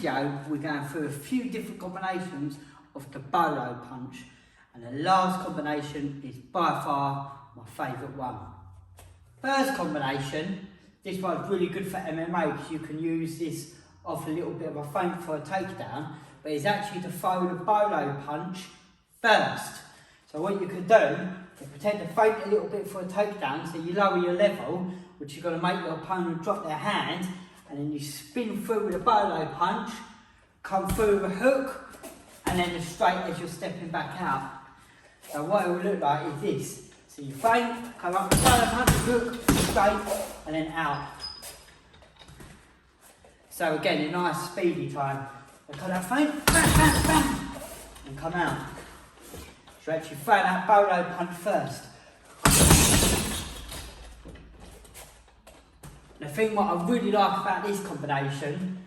video, we're going through a few different combinations of the BOLO punch, and the last combination is by far my favourite one. First combination, this one's really good for MMA because you can use this off a little bit of a feint for a takedown, but it's actually to throw the BOLO punch first. So what you can do is pretend to feint a little bit for a takedown, so you lower your level, which you're going to make your opponent drop their hand, and then you spin through with a BOLO punch, come through with a hook, and then as straight as you're stepping back out. So what it will look like is this. So you feint, come up with BOLO punch, hook, straight, and then out. So again, a nice speedy time. So kind of feint, bang, bang, bang, and come out. So actually throw that BOLO punch first. The thing what I really like about this combination,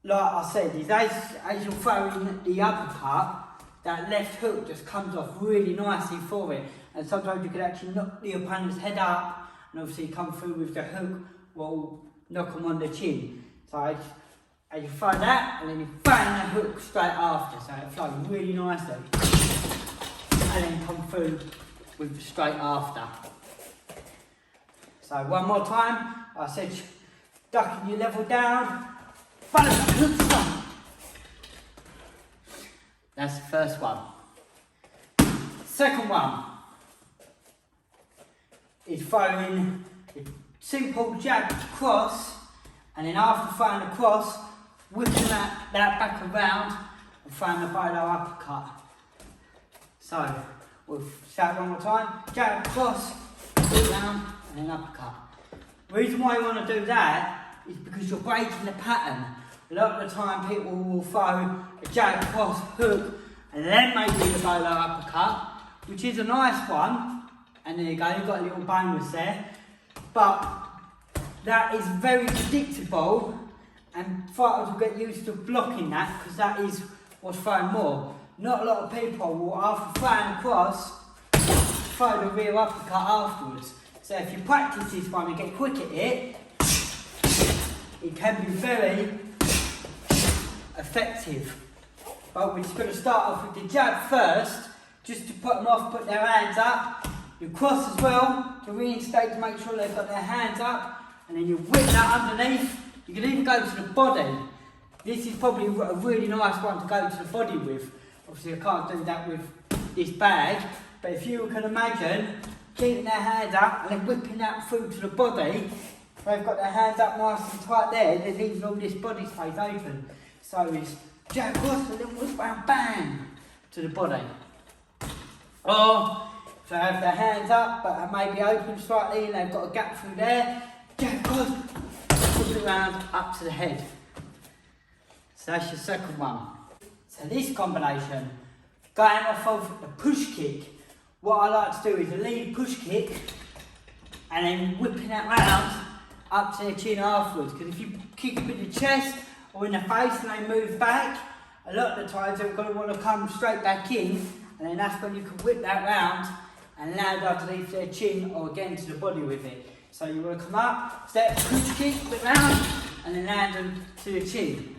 like I said, is as you're throwing the uppercut, that left hook just comes off really nicely for it. And sometimes you can actually knock the opponent's head up, and obviously come through with the hook, will knock them on the chin. So as you throw that, and then you bang the hook straight after, so it flows really nicely. And then come through with the straight after. So one more time, I said ducking your level down, that's the first one. Second one is throwing a simple jab cross, and then after throwing the cross, whipping that back around and throwing the BOLO uppercut. So we'll start one more time, jab cross, whip round, and then uppercut. The reason why you want to do that is because you're breaking the pattern. A lot of the time people will throw a jab, cross, hook, and then maybe the BOLO uppercut, which is a nice one, and there you go, you've got a little bonus there. But that is very predictable, and fighters will get used to blocking that because that is what's thrown more. Not a lot of people will, after throwing a cross, throw the rear uppercut afterwards. So if you practice this one and get quick at it, it can be very effective. But we're just going to start off with the jab first, just to put them off, put their hands up. You cross as well, to reinstate, to make sure they've got their hands up, and then you whip that underneath. You can even go to the body. This is probably a really nice one to go to the body with. Obviously I can't do that with this bag, but if you can imagine keeping their hands up and then whipping that through to the body, they've got their hands up nice and tight there, they're leaving all this body space open. So it's jab cross and then whip round, bang, to the body. Or if they have their hands up but are maybe open slightly and they've got a gap through there, jab cross, whip it round up to the head. So that's your second one. So this combination, going off of the push kick, what I like to do is a lead push kick and then whipping that round up to their chin afterwards. Because if you kick them in the chest or in the face and they move back, a lot of the times they're going to want to come straight back in, and then that's when you can whip that round and land underneath their chin or again to the body with it. So you want to come up, step, push kick, whip round, and then land them to the chin.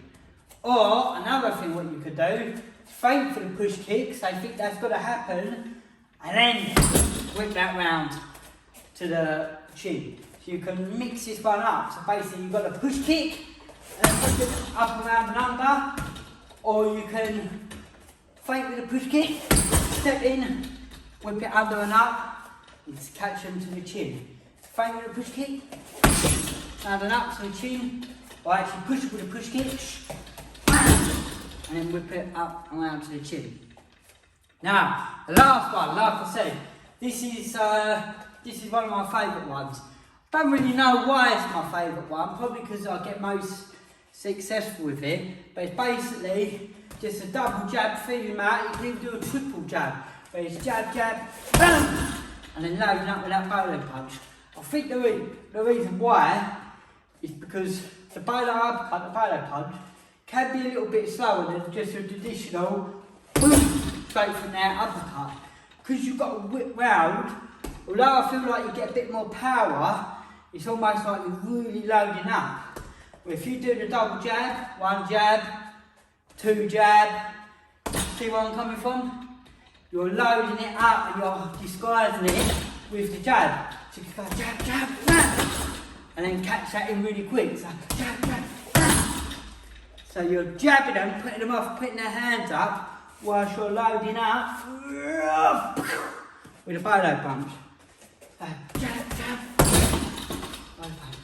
Or another thing what you could do, feint for the push kick, so I think that's got to happen, and then whip that round to the chin. So you can mix this one up. So basically you've got a push kick, and then push it up, around and under, or you can feint with a push kick, step in, whip it under and up, and catch them to the chin. Feint with a push kick, under and up to the chin, or actually push with a push kick, and then whip it up and around to the chin. Now, the last one, like I said, this is one of my favourite ones. Don't really know why it's my favourite one, probably because I get most successful with it, but it's basically just a double jab, feeling out. You can even do a triple jab, but it's jab, jab, bam, and then loading up with that BOLO punch. I think the reason why is because the BOLO uppercut, the BOLO punch, can be a little bit slower than just a traditional boom, straight from there uppercut. Because you've got to whip round, although I feel like you get a bit more power, it's almost like you're really loading up. Well, if you do the double jab, one jab, 2 jab. See where I'm coming from? You're loading it up and you're disguising it with the jab. So you go jab, jab, jab, and then catch that in really quick. So jab, jab, jab. So you're jabbing them, putting them off, putting their hands up, whilst you're loading up with a BOLO punch. So jab, jab.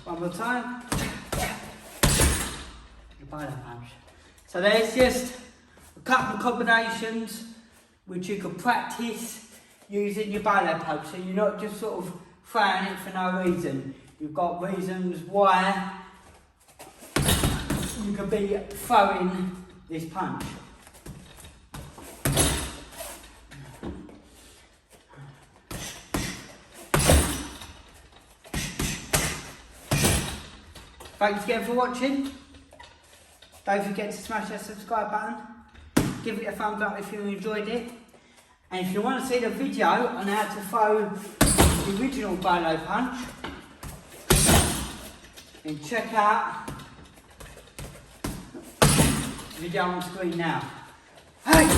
One more time. The BOLO punch. So there's just a couple of combinations which you can practice using your BOLO punch. So you're not just sort of throwing it for no reason. You've got reasons why you could be throwing this punch. Thanks again for watching. Don't forget to smash that subscribe button. Give it a thumbs up if you enjoyed it. And if you want to see the video on how to throw the original BOLO punch, then check out the video on screen now. Hey!